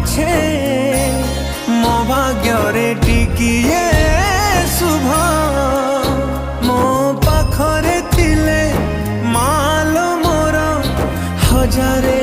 ପଛେ ମୋ ଭାଗ୍ୟରେ ଟିକିଏ ଶୁଭ ମୋ ପାଖରେ ଥିଲେ ମାଲ ମୋର ହଜାରେ